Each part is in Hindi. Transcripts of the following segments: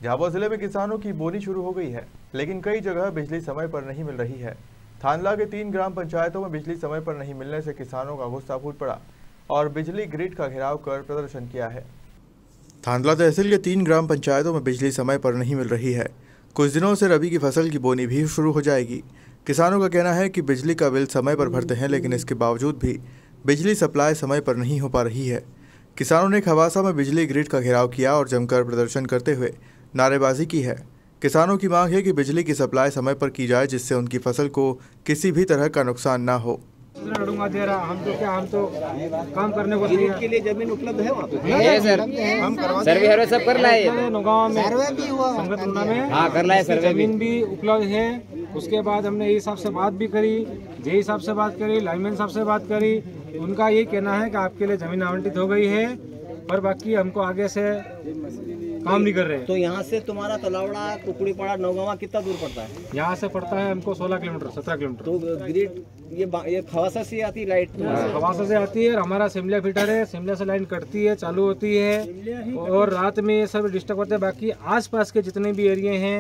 झाबुआ जिले में किसानों की बोनी शुरू हो गई है, लेकिन कई जगह बिजली समय पर नहीं मिल रही है। थानला के 3 ग्राम पंचायतों में बिजली समय पर नहीं मिलने से किसानों का गुस्सा फूट पड़ा और बिजली ग्रिड का घेराव कर प्रदर्शन किया है। थानला तहसील के 3 ग्राम पंचायतों में बिजली समय पर नहीं मिल रही है। कुछ दिनों से रबी की फसल की बोनी भी शुरू हो जाएगी। किसानों का कहना है कि बिजली का बिल समय पर भरते हैं, लेकिन इसके बावजूद भी बिजली सप्लाई समय पर नहीं हो पा रही है। किसानों ने खवासा में बिजली ग्रिड का घेराव किया और जमकर प्रदर्शन करते हुए नारेबाजी की है। किसानों की मांग है कि बिजली की सप्लाई समय पर की जाए, जिससे उनकी फसल को किसी भी तरह का नुकसान ना हो। दे रहा हम तो काम करने को के लिए जमीन उपलब्ध है वहाँ पे? है सर, सर्वे सब कर लाए नौगांव में संगतुना में हाँ कर लाए, सर्वे जमीन भी उपलब्ध है। उसके बाद हमने ये हिसाब से बात भी करी, जे साहब से बात करी, लाइनमैन साहब से बात करी। उनका ये कहना है कि आपके लिए जमीन आवंटित हो गई है, पर बाकी हमको आगे से काम नहीं कर रहे। तो यहाँ से तुम्हारा तलावड़ा, कुकड़ीपाड़ा, नौगांवा कितना दूर पड़ता है? यहाँ से पड़ता है हमको 16 किलोमीटर 17 किलोमीटर। तो ग्रिड ये खवासा से आती लाइट? खवासा से आती है और हमारा सिमला फीटर है, सिमला से लाइन कटती है, चालू होती है और रात में ये सब डिस्टर्ब होते हैं। बाकी आसपास के जितने भी एरिए हैं,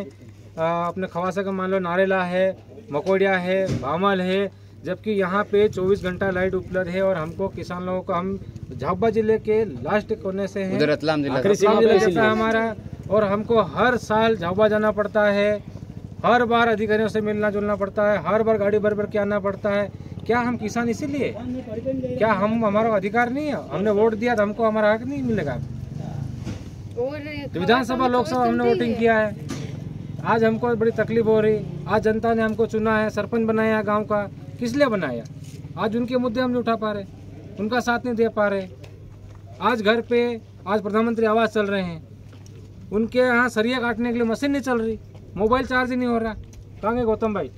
अपने खवासा का मान लो नारेला है, मकोड़िया है, भामल है, जबकि यहाँ पे 24 घंटा लाइट उपलब्ध है। और हमको किसान लोगों को, हम झाबुआ जिले के लास्ट कोने से हैं, रतलाम जिला है हमारा, और हमको हर साल झाबुआ जाना पड़ता है। हर बार अधिकारियों से मिलना जुलना पड़ता है, हर बार गाड़ी भर भर के आना पड़ता है। क्या हम किसान इसीलिए, क्या हम हमारा अधिकार नहीं है? हमने वोट दिया तो हमको हमारा हक नहीं मिलेगा? विधानसभा लोकसभा हमने वोटिंग किया है, आज हमको बड़ी तकलीफ हो रही। आज जनता ने हमको चुना है, सरपंच बनाया गांव का, किस लिए बनाया? आज उनके मुद्दे हम नहीं उठा पा रहे, उनका साथ नहीं दे पा रहे। आज घर पे आज प्रधानमंत्री आवास चल रहे हैं, उनके यहाँ सरिया काटने के लिए मशीन नहीं चल रही, मोबाइल चार्ज ही नहीं हो रहा। कहाँ गए गौतम भाई?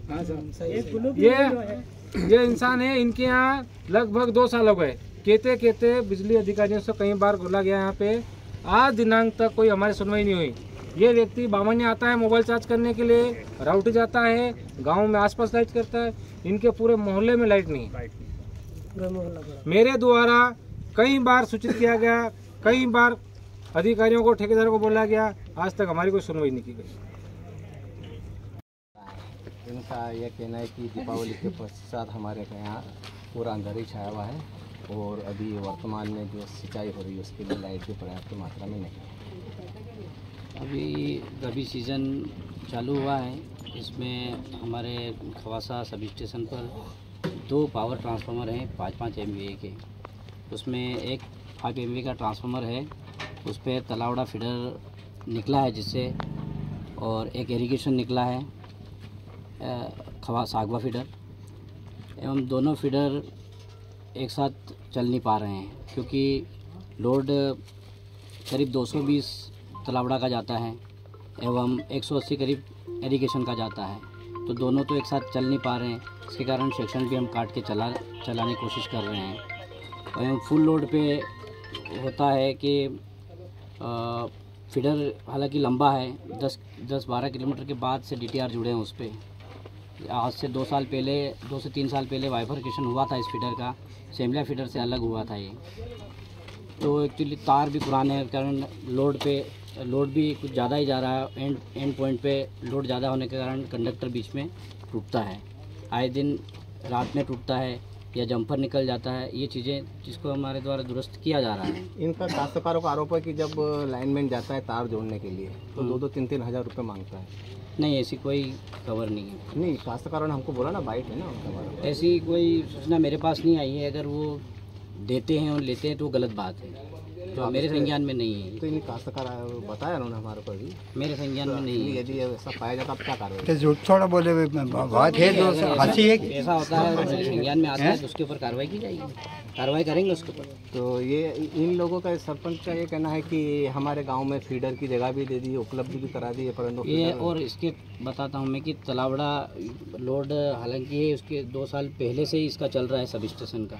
ये इंसान है, इनके यहाँ लगभग 2 साल हो गए कहते कहते बिजली अधिकारियों से कई बार बोला गया। यहाँ पे आज दिनांक तक कोई हमारी सुनवाई नहीं हुई। ये व्यक्ति बामन्य आता है मोबाइल चार्ज करने के लिए, राउटी जाता है, गांव में आसपास लाइट करता है, इनके पूरे मोहल्ले में लाइट नहीं है। मेरे द्वारा कई बार सूचित किया गया, कई बार अधिकारियों को, ठेकेदारों को बोला गया, आज तक हमारी कोई सुनवाई नहीं की गई। इनका यह कहना है कि दीपावली के पश्चात हमारे यहाँ पूरा अंधेरी छाया हुआ है और अभी वर्तमान में जो सिंचाई हो रही है उसके लिए लाइट भी पर्याप्त मात्रा में नहीं है। अभी रबी सीज़न चालू हुआ है, इसमें हमारे खवासा सब स्टेशन पर 2 पावर ट्रांसफार्मर हैं 5-5 MVA के। उसमें एक 5 MVA का ट्रांसफार्मर है, उस पर तलावड़ा फीडर निकला है जिससे, और एक इरिगेशन निकला है सागवा फीडर, एवं दोनों फीडर एक साथ चल नहीं पा रहे हैं क्योंकि लोड करीब 220 तलावड़ा का जाता है एवं 180 करीब इरिगेशन का जाता है, तो दोनों तो एक साथ चल नहीं पा रहे हैं। इसके कारण सेक्शन भी हम काट के चलाने की कोशिश कर रहे हैं। एवं फुल लोड पे होता है कि फीडर हालांकि लंबा है, 10-12 किलोमीटर के बाद से DTR जुड़े हैं उस पर। आज से 2 से 3 साल पहले वाइफरकेशन हुआ था इस फीडर का, सेमला फीडर से अलग हुआ था ये। तो एक्चुअली तार भी पुराने हैं, कारण लोड भी कुछ ज़्यादा ही जा रहा है। एंड पॉइंट पे लोड ज़्यादा होने के कारण कंडक्टर बीच में टूटता है, आए दिन रात में टूटता है या जंपर निकल जाता है। ये चीज़ें जिसको हमारे द्वारा दुरुस्त किया जा रहा है। इनका काश्तकारों का आरोप है कि जब लाइनमैन जाता है तार जोड़ने के लिए तो 2-3 हज़ार रुपये मांगता है। नहीं, ऐसी कोई खबर नहीं है। नहीं, काश्तकारों ने हमको बोला ना, बाइट है ना उनका बारे। ऐसी कोई सूचना मेरे पास नहीं आई है। अगर वो देते हैं और लेते हैं तो गलत बात है, तो मेरे संज्ञान में नहीं है। तो इन काश्तकार बताया उन्होंने हमारे को भी, मेरे संज्ञान में नहीं है। यदि ऐसा पाया जाता अब क्या कार्रवाई? झूठ थोड़ा बोले बात है, ऐसा होता है और मेरे संज्ञान में आता है तो उसके ऊपर कार्रवाई की जाएगी, कार्रवाई करेंगे उसके ऊपर। तो ये इन लोगों का, सरपंच का ये कहना है कि हमारे गांव में फीडर की जगह भी दे दी, उपलब्ध भी करा दी है, परंतु ये और इसके बताता हूँ मैं कि तलावड़ा लोड हालांकि ये उसके 2 साल पहले से ही इसका चल रहा है सब स्टेशन का।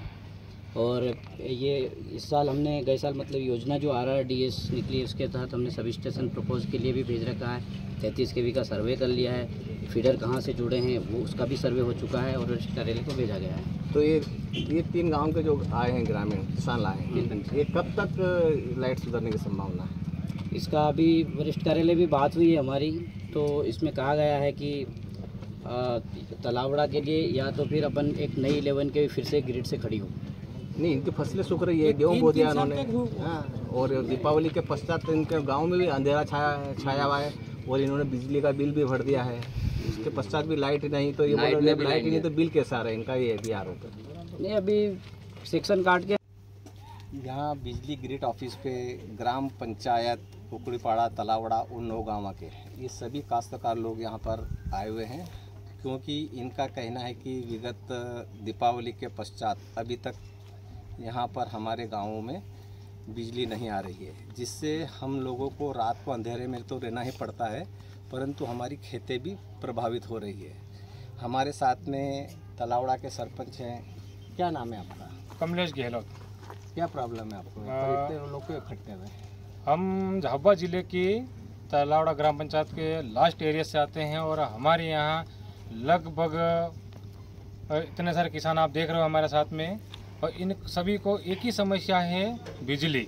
और ये इस साल हमने, गए साल मतलब योजना जो RRDS निकली उसके तहत हमने सब स्टेशन प्रपोज के लिए भी भेज रखा है। 33 kV का सर्वे कर लिया है, फीडर कहाँ से जुड़े हैं वो उसका भी सर्वे हो चुका है और रेल को भेजा गया है। तो ये 3 गांव के जो आए हैं ग्रामीण किसान आए हैं, ये कब तक लाइट सुधरने की संभावना है? इसका अभी वरिष्ठ कार्यालय भी बात हुई है हमारी, तो इसमें कहा गया है कि तलावड़ा के लिए या तो फिर अपन एक नई 11 के फिर से ग्रिड से खड़ी हो। नहीं, इनकी फसलें सूख रही है, गेहूँ बो दिया उन्होंने। हाँ, और दीपावली के पश्चात इनके गांव में भी अंधेरा छाया हुआ है और इन्होंने बिजली का बिल भी भर दिया है। इसके पश्चात भी लाइट नहीं, तो ये बोल रहे लाइट नहीं तो बिल कैसा आ रहा है, इनका ये भी आरोप है। नहीं, अभी सेक्शन काट के यहाँ बिजली ग्रिड ऑफिस पे ग्राम पंचायत कुकड़ीपाड़ा तलावड़ा उन 9 गाँव के ये सभी काश्तकार लोग यहाँ पर आए हुए हैं, क्योंकि इनका कहना है कि विगत दीपावली के पश्चात अभी तक यहाँ पर हमारे गाँवों में बिजली नहीं आ रही है, जिससे हम लोगों को रात को अंधेरे में तो रहना ही पड़ता है, परंतु हमारी खेतें भी प्रभावित हो रही है। हमारे साथ में तलावड़ा के सरपंच हैं, क्या नाम है आपका? कमलेश गहलोत। क्या प्रॉब्लम है आपको? इतने लोग को इकट्ठे हुए? हम झाबुआ जिले की तलावड़ा ग्राम पंचायत के लास्ट एरिया से आते हैं और हमारे यहाँ लगभग इतने सारे किसान आप देख रहे हो हमारे साथ में, और इन सभी को एक ही समस्या है, बिजली।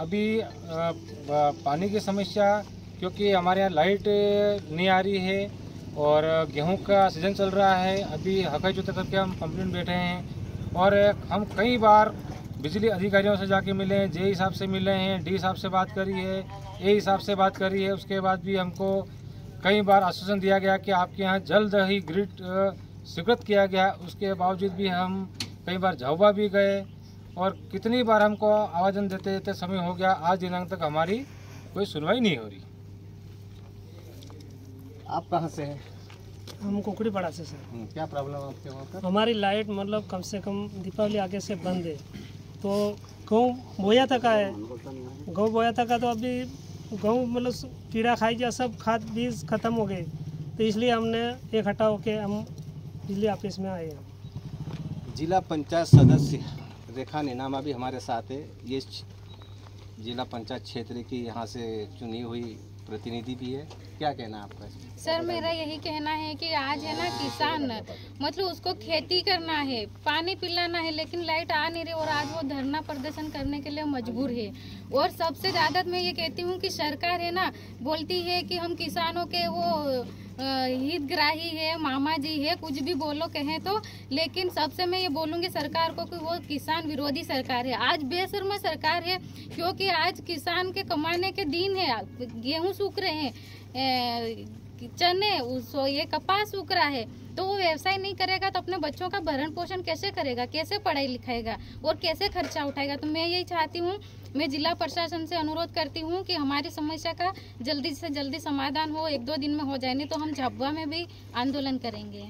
अभी पानी की समस्या, क्योंकि हमारे यहाँ लाइट नहीं आ रही है और गेहूं का सीज़न चल रहा है। अभी हकाई जोते करके हम कंप्लेंट बैठे हैं और हम कई बार बिजली अधिकारियों से जाके मिले हैं, जे हिसाब से मिले हैं, डी हिसाब से बात करी है, ए हिसाब से बात करी है। उसके बाद भी हमको कई बार आश्वासन दिया गया कि आपके यहाँ जल्द ही ग्रिड स्वीकृत किया गया। उसके बावजूद भी हम कई बार झाबुआ भी गए और कितनी बार हमको आवेदन देते देते समय हो गया, आज दिनांक तक हमारी कोई सुनवाई नहीं हो रही। आप कहाँ से हैं? हम कुकड़ीपाड़ा से सर। क्या प्रॉब्लम है आपके वहाँ पर? हमारी लाइट मतलब कम से कम दीपावली आगे से बंद है, तो गेहूँ बोया तक है, गेहूँ बोया तक है, तो अभी गेहूँ मतलब कीड़ा खाई गया, सब खाद बीज खत्म हो गए, तो इसलिए हमने इकट्ठा होके हम बिजली ऑफिस में आए हैं। जिला पंचायत सदस्य रेखा नीनामा भी हमारे साथ है, ये जिला पंचायत क्षेत्र की यहाँ से चुनी हुई प्रतिनिधि भी है। क्या कहना है आपका? सर, मेरा यही कहना है कि आज है ना किसान मतलब उसको खेती करना है, पानी पिलाना है, लेकिन लाइट आ नहीं रही और आज वो धरना प्रदर्शन करने के लिए मजबूर है। और सबसे ज़्यादा मैं ये कहती हूँ कि सरकार है ना बोलती है कि हम किसानों के वो हितग्राही है, मामा जी है, कुछ भी बोलो कहें तो, लेकिन सबसे मैं ये बोलूँगी सरकार को कि वो किसान विरोधी सरकार है, आज बेशर्म सरकार है, क्योंकि आज किसान के कमाने के दिन है। गेहूँ सूख रहे हैं, चने, ये कपास सूख रहा है, तो वो व्यवसाय नहीं करेगा तो अपने बच्चों का भरण पोषण कैसे करेगा, कैसे पढ़ाई लिखाएगा और कैसे खर्चा उठाएगा। तो मैं यही चाहती हूँ, मैं जिला प्रशासन से अनुरोध करती हूँ कि हमारी समस्या का जल्दी से जल्दी समाधान हो, 1-2 दिन में हो जाए, नहीं तो हम झाबुआ में भी आंदोलन करेंगे।